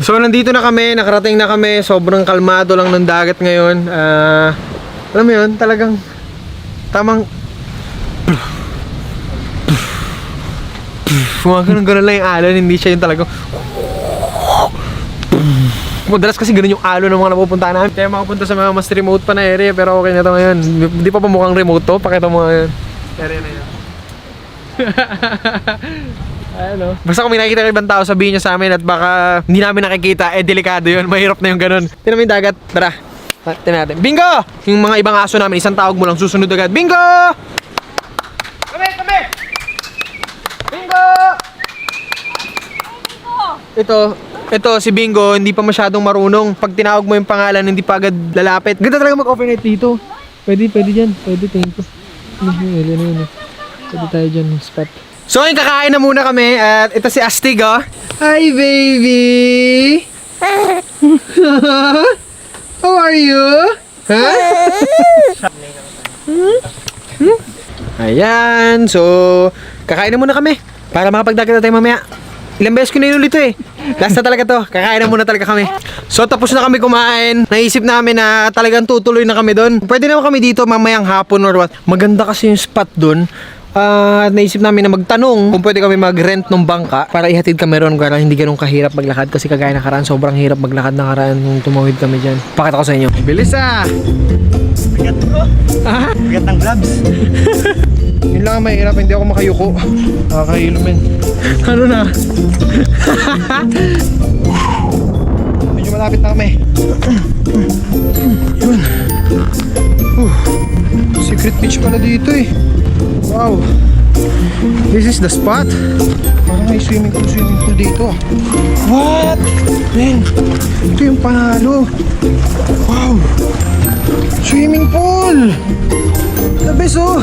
So nandito na kami, nakarating na kami. Sobrang kalmado lang ng dagat ngayon. Alam mo yun, talagang tamang ganun lang yung alon. Hindi siya yung talagang madalas kasi ganun yung alon ng mga napupuntahan namin. Kaya makapunta sa mga mas remote pa na area. Pero okay na ito ngayon. Hindi pa mukhang remote to. Pakita mo ngayon area na yan. Ano? Basta kung may nakikita ng ibang tao, sabihin nyo sa amin at baka hindi namin nakikita, delikado yun. Mahirap na yung ganun. Tignan mo yung dagat. Tara. Tignan natin. Bingo! Yung mga ibang aso namin, isang tawag mo lang, susunod agad. Bingo! Kami! Bingo! Ito, si Bingo, hindi pa masyadong marunong. Pag tinawag mo yung pangalan, hindi pa agad lalapit. Ganda talaga mag-overnight dito. Pwede dyan. Pwede, thank you. Pwede tayo dyan, spot. So ngayon kakain na muna kami at ito si Astig, oh. Hi baby! How are you? Huh? Ayan, so kakain na muna kami para makapagdagat na tayo mamaya. Ilang beses ko na yun ulit eh. Last na talaga to, kakain na muna talaga kami. So tapos na kami kumain. Naisip namin na talagang tutuloy na kami doon. Pwede naman kami dito mamayang hapon or what. Maganda kasi yung spot doon. Naisip namin na magtanong kung pwede kami mag-rent ng bangka para ihatid kami ron para hindi ganun kahirap maglakad kasi kagaya nakaraan sobrang hirap maglakad nakaraan nung tumawid kami dyan. Pakita ko sa inyo. Bilis ah! Bigat ko. Bigat ng gloves. Yun lang ang mahirap, hindi ako makayuko. Nakakahilo men. Ano na? Medyo malapit na kami. Yun. Secret beach pala dito eh. Wow. This is the spot. Parang may swimming pool dito. What? Men, ito yung panalo. Wow. Swimming pool. The best oh.